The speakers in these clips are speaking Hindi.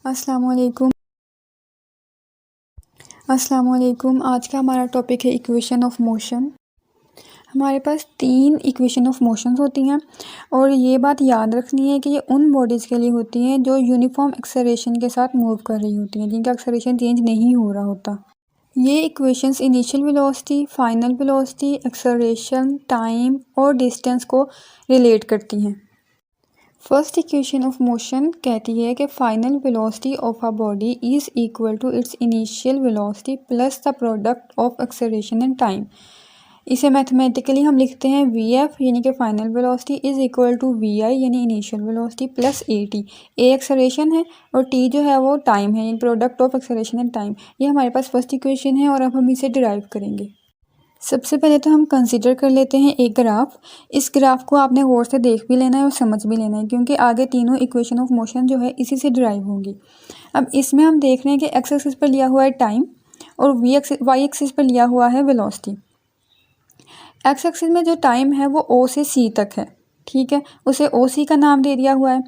अस्सलामुअलैकुम। आज का हमारा टॉपिक है इक्वेशन ऑफ मोशन। हमारे पास 3 इक्वेशन ऑफ मोशंस होती हैं और ये बात याद रखनी है कि ये उन बॉडीज़ के लिए होती हैं जो यूनिफॉर्म एक्सेलरेशन के साथ मूव कर रही होती हैं, जिनका एक्सेलरेशन चेंज नहीं हो रहा होता। ये equations initial velocity, final velocity, acceleration, time और डिस्टेंस को रिलेट करती हैं। फर्स्ट इक्वेशन ऑफ मोशन कहती है कि final velocity of a body is equal to its initial velocity plus the product of acceleration and time. इसे मैथमेटिकली हम लिखते हैं वी एफ यानी कि final velocity is equal to V I यानी initial velocity plus A T. A acceleration है और टी जो है वो टाइम है, यानी product of acceleration and time. ये हमारे पास फर्स्ट इक्वेशन है और अब हम इसे डिराइव करेंगे। सबसे पहले तो हम कंसीडर कर लेते हैं एक ग्राफ। इस ग्राफ को आपने गौर से देख भी लेना है और समझ भी लेना है, क्योंकि आगे तीनों इक्वेशन ऑफ मोशन जो है इसी से डिराइव होंगी। अब इसमें हम देख रहे हैं कि एक्स एक्सिस पर लिया हुआ है टाइम और वाई एक्सिस पर लिया हुआ है वेलोसिटी। एक्स एक्सिस में जो टाइम है वो ओ से सी तक है, ठीक है, उसे ओ सी का नाम दे दिया हुआ है।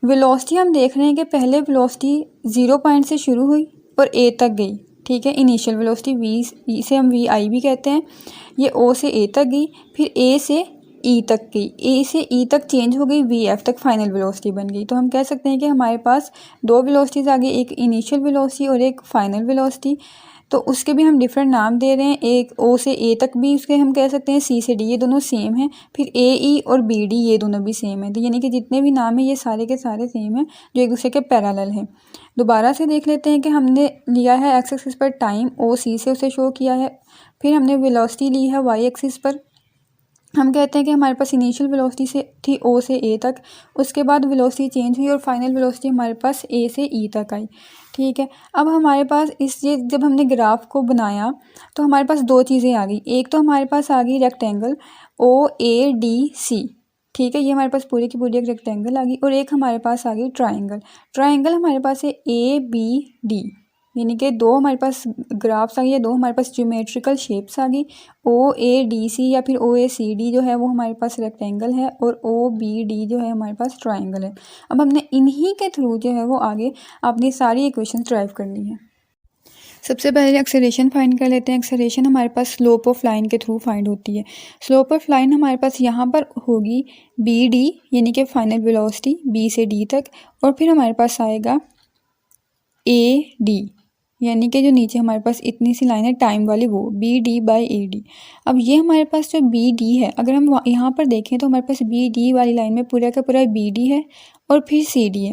वेलोसिटी हम देख रहे हैं कि पहले वेलोसिटी 0 पॉइंट से शुरू हुई और ए तक गई, ठीक है, इनिशियल वेलोसिटी वी, इसे हम वी आई भी कहते हैं। ये ओ से ए तक गई, फिर ए से ई तक गई, ए से ई तक चेंज हो गई, वी एफ तक फाइनल वेलोसिटी बन गई। तो हम कह सकते हैं कि हमारे पास 2 वेलोसिटीज़ आ गई, एक इनिशियल वेलोसिटी और एक फाइनल वेलोसिटी। तो उसके भी हम डिफरेंट नाम दे रहे हैं। एक ओ से ए तक भी उसके हम कह सकते हैं, सी से डी ये दोनों सेम हैं, फिर ए ई और बी डी ये दोनों भी सेम है। तो यानी कि जितने भी नाम हैं ये सारे के सारे सेम हैं, जो एक दूसरे के पैरेलल हैं। दोबारा से देख लेते हैं कि हमने लिया है एक्स एक्सिस पर टाइम, ओ सी से उसे शो किया है। फिर हमने वेलोसिटी ली है वाई एक्सिस पर। हम कहते हैं कि हमारे पास इनिशियल वेलोसिटी से थी ओ से ए तक, उसके बाद वेलोसिटी चेंज हुई और फाइनल वेलोसिटी हमारे पास ए से ई तक आई, ठीक है। अब हमारे पास ये जब हमने ग्राफ को बनाया तो हमारे पास 2 चीज़ें आ गई। एक तो हमारे पास आ गई rectangle O A D C, ठीक है, ये हमारे पास पूरी की पूरी एक रेक्टेंगल आ गई। और एक हमारे पास आ गई ट्राइंगल। ट्राइंगल हमारे पास है ए बी डी, यानी कि 2 हमारे पास ग्राफ्स आ गई, 2 हमारे पास ज्योमेट्रिकल शेप्स आ गई। ओ ए डी सी या फिर ओ ए सी डी जो है वो हमारे पास रेक्टेंगल है और ओ बी डी जो है हमारे पास ट्राइंगल है। अब हमने इन्हीं के थ्रू जो है वो आगे अपनी सारी इक्वेशन ड्राइव करनी है। सबसे पहले एक्सेलरेशन फाइंड कर लेते हैं। एक्सेलरेशन हमारे पास स्लोप ऑफ लाइन के थ्रू फाइंड होती है। स्लोप ऑफ लाइन हमारे पास यहाँ पर होगी बी डी, यानी कि फाइनल वेलोसिटी बी से डी तक, और फिर हमारे पास आएगा ए डी, यानी कि जो नीचे हमारे पास इतनी सी लाइन है टाइम वाली, वो B D by A D. अब ये हमारे पास जो बी डी है, अगर हम यहाँ पर देखें तो हमारे पास बी डी वाली लाइन में पूरा का पूरा बी डी है और फिर सी डी है।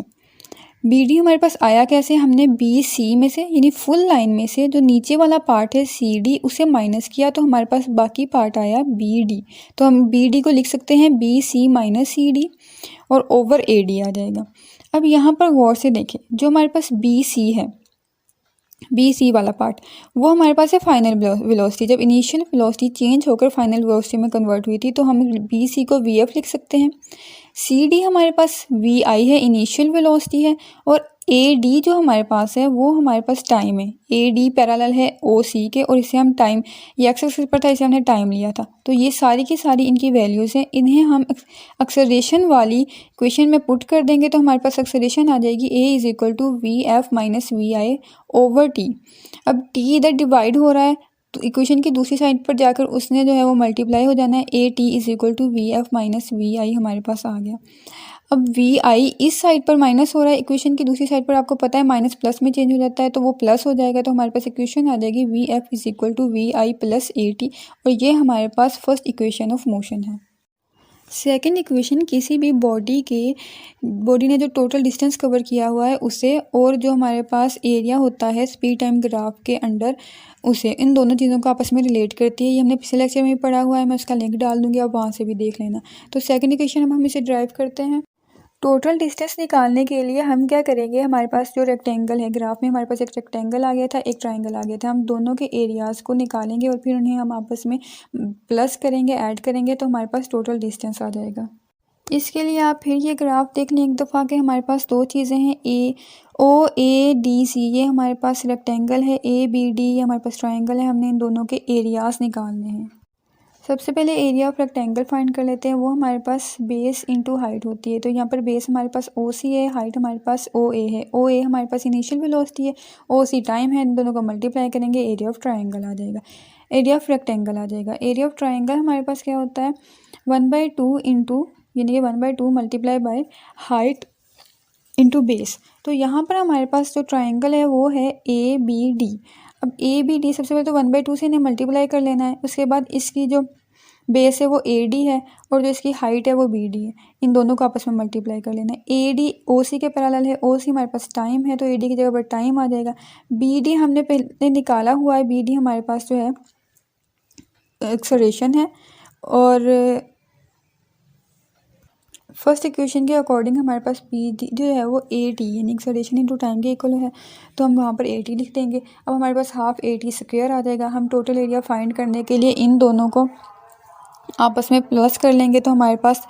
बी डी हमारे पास आया कैसे, हमने बी सी में से यानी फुल लाइन में से जो नीचे वाला पार्ट है सी डी उसे माइनस किया तो हमारे पास बाकी पार्ट आया बी डी। तो हम बी डी को लिख सकते हैं B C minus C D और ओवर ए डी आ जाएगा। अब यहाँ पर गौर से देखें, जो हमारे पास बी सी है, बी सी वाला पार्ट, वो हमारे पास है फाइनल वेलोसिटी। जब इनिशियल वेलोसिटी चेंज होकर फाइनल वेलोसिटी में कन्वर्ट हुई थी तो हम बी सी को वी एफ लिख सकते हैं। सी डी हमारे पास वी आई है, इनिशियल वेलोसिटी है, और ए डी जो हमारे पास है वो हमारे पास टाइम है। ए डी पैरेलल है ओ सी के और इसे हम टाइम, ये एक्स एक्सिस पर था, इसे हमने टाइम लिया था। तो ये सारी की सारी इनकी वैल्यूज़ हैं, इन्हें हम एक्सेलरेशन वाली इक्वेशन में पुट कर देंगे तो हमारे पास एक्सेलरेशन आ जाएगी A is equal to V F minus V I over T. अब टी इधर डिवाइड हो रहा है तो इक्वेशन की दूसरी साइड पर जाकर उसने जो है वो मल्टीप्लाई हो जाना है। A T is equal to V F minus V I हमारे पास आ गया। अब वी आई इस साइड पर माइनस हो रहा है, इक्वेशन की दूसरी साइड पर आपको पता है माइनस प्लस में चेंज हो जाता है, तो वो प्लस हो जाएगा। तो हमारे पास इक्वेशन आ जाएगी V F is equal to V I plus A T, और ये हमारे पास फर्स्ट इक्वेशन ऑफ मोशन है। सेकेंड इक्वेशन किसी भी बॉडी ने जो टोटल डिस्टेंस कवर किया हुआ है उसे, और जो हमारे पास एरिया होता है स्पीड टाइम ग्राफ के अंडर उसे, इन दोनों चीज़ों को आपस में रिलेट करती है। ये हमने पिछले लेक्चर में भी पढ़ा हुआ है, मैं उसका लिंक डाल दूँगी, आप वहाँ से भी देख लेना। तो सेकेंड इक्वेशन हम इसे ड्राइव करते हैं। टोटल डिस्टेंस निकालने के लिए हम क्या करेंगे, हमारे पास जो रेक्टेंगल है, ग्राफ में हमारे पास एक रेक्टेंगल आ गया था, एक ट्राइंगल आ गया था, हम दोनों के एरियाज़ को निकालेंगे और फिर उन्हें हम आपस में प्लस करेंगे, ऐड करेंगे, तो हमारे पास टोटल डिस्टेंस आ जाएगा। इसके लिए आप फिर ये ग्राफ देख लें एक दफ़ा कि हमारे पास 2 चीज़ें हैं, ए ओ ए डी सी, ये हमारे पास रेक्टेंगल है, ए बी डी ये हमारे पास ट्राइंगल है, हमने इन दोनों के एरियाज़ निकालने हैं। सबसे पहले एरिया ऑफ रेक्टेंगल फाइंड कर लेते हैं। वो हमारे पास बेस इंटू हाइट होती है। तो यहाँ पर बेस हमारे पास ओ सी है, हाइट हमारे पास ओ ए है। ओ ए हमारे पास इनिशियल वेलोसिटी है, ओ सी टाइम है। इन दोनों को मल्टीप्लाई करेंगे, एरिया ऑफ ट्राइंगल आ जाएगा, एरिया ऑफ रेक्टेंगल आ जाएगा। एरिया ऑफ ट्राइंगल हमारे पास क्या होता है 1/2 इंटू यानी कि 1/2 multiply by height into base. तो यहाँ पर हमारे पास जो ट्राइंगल है वो है ए बी डी। अब ए बी डी सबसे पहले तो 1/2 से इन्हें मल्टीप्लाई कर लेना है। उसके बाद इसकी जो बेस है वो ए डी है और जो इसकी हाइट है वो बी डी है। इन दोनों को आपस में मल्टीप्लाई कर लेना है। ए डी ओ सी के पैरेलल है, ओ सी हमारे पास टाइम है तो ए डी की जगह पर टाइम आ जाएगा। बी डी हमने पहले निकाला हुआ है, बी डी हमारे पास जो है एक्सेलरेशन है और फर्स्ट इक्वेशन के अकॉर्डिंग हमारे पास पी डी जो है वो ए टी यानी एक्सेलरेशन इंटू टाइम के इक्वल है, तो हम वहाँ पर ए टी लिख देंगे। अब हमारे पास हाफ ए टी स्क्वायर आ जाएगा। हम टोटल एरिया फाइंड करने के लिए इन दोनों को आपस में प्लस कर लेंगे तो हमारे पास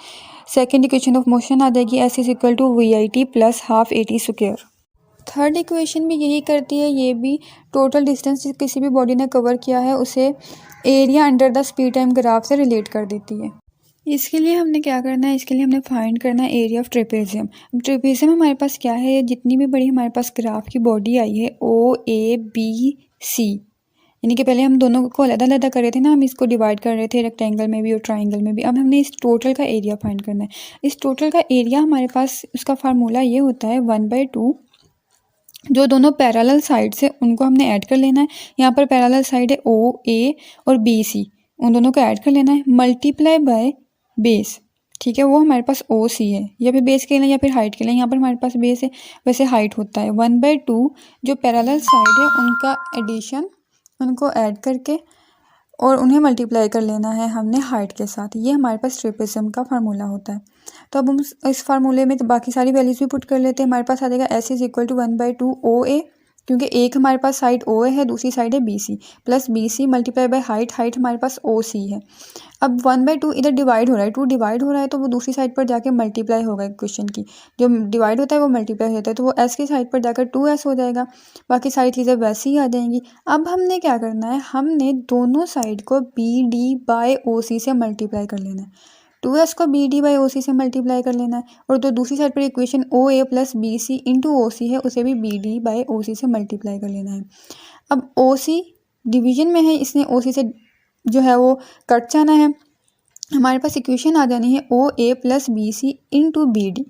सेकंड इक्वेशन ऑफ मोशन आ जाएगी, S is equal to V I T plus half A T square. Third equation भी यही करती है, ये भी टोटल डिस्टेंस किसी भी बॉडी ने कवर किया है उसे area under the speed time graph से रिलेट कर देती है। इसके लिए हमने क्या करना है, इसके लिए हमने फाइंड करना है एरिया ऑफ ट्रेपेजियम। ट्रेपेजियम हमारे पास क्या है, जितनी भी बड़ी हमारे पास ग्राफ की बॉडी आई है ओ ए बी सी, यानी कि पहले हम दोनों को अलग अलग कर रहे थे ना, हम इसको डिवाइड कर रहे थे रेक्टेंगल में भी और ट्राइंगल में भी। अब हमने इस टोटल का एरिया फाइंड करना है। इस टोटल का एरिया हमारे पास उसका फार्मूला ये होता है 1/2 जो दोनों पैरेलल साइड से उनको हमने ऐड कर लेना है। यहाँ पर पैरेलल साइड है ओ ए और बी सी, उन दोनों को ऐड कर लेना है मल्टीप्लाई बाय बेस। ठीक है, वो हमारे पास ओ सी है, या फिर बेस के लिए या फिर हाइट के लिए। यहाँ पर हमारे पास बेस है, वैसे हाइट होता है 1/2 जो पैरेलल साइड है उनका एडिशन, उनको ऐड करके और उन्हें मल्टीप्लाई कर लेना है हमने हाइट के साथ। ये हमारे पास ट्रेपेजियम का फार्मूला होता है। तो अब हम इस फार्मूले में तो बाकी सारी वैल्यूज भी पुट कर लेते हैं। हमारे पास आ जाएगा एस इज इक्वल टू 1/2 ओ ए, क्योंकि एक हमारे पास साइड ओ ए है, दूसरी साइड है B C, plus B C multiply by height, height हमारे पास ओ सी है। अब 1/2 इधर डिवाइड हो रहा है, 2 डिवाइड हो रहा है तो वो दूसरी साइड पर जाके मल्टीप्लाई होगा। इक्वेशन की जो डिवाइड होता है वो मल्टीप्लाई होता है, तो वो एस की साइड पर जाकर 2s हो जाएगा। बाकी सारी चीज़ें वैसे ही आ जाएंगी। अब हमने क्या करना है, हमने दोनों साइड को बी डी बाय ओ सी से मल्टीप्लाई कर लेना है। 2s को B D by O C से मल्टीप्लाई कर लेना है और तो दूसरी साइड पर equation O A plus B C into O C है, उसे भी B D by O C से मल्टीप्लाई कर लेना है। अब ओ सी डिवीजन में है, इसने ओ सी से जो है वो कट जाना है। हमारे पास इक्वेशन आ जानी है O A plus B C into B D.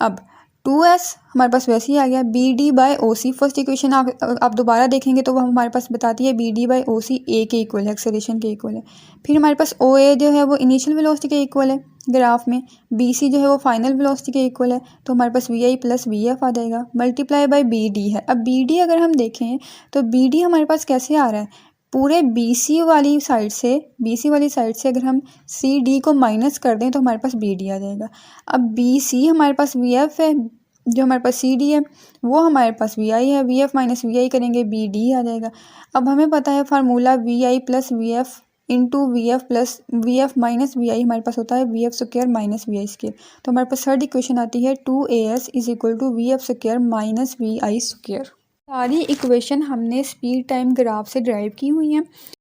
अब 2s हमारे पास वैसे ही आ गया, B D by O C first equation आप दोबारा देखेंगे तो वो हमारे पास बताती है B D by O C A के इक्वल है, एक्सेलरेशन के इक्वल है। फिर हमारे पास ओ ए जो है वो इनिशियल वेलोसिटी के इक्वल है ग्राफ में, बी सी जो है वो फाइनल वेलोसिटी के इक्वल है, तो हमारे पास V I plus V F आ जाएगा मल्टीप्लाई बाई बी डी है। अब बी डी अगर हम देखें तो बी डी हमारे पास कैसे आ रहा है, पूरे बी सी वाली साइड से अगर हम सी डी को माइनस कर दें तो हमारे पास बी डी आ जाएगा। अब बी सी हमारे पास वी एफ है, जो हमारे पास सी डी है वो हमारे पास वी आई है, V F minus V I करेंगे बी डी आ जाएगा। अब हमें पता है formula V I plus V F into V F plus V F minus V I हमारे पास होता है V F square minus V I square. तो हमारे पास थर्ड इक्वेशन आती है 2as is equal to V F square minus V I square. सारी इक्वेशन हमने स्पीड टाइम ग्राफ से ड्राइव की हुई हैं।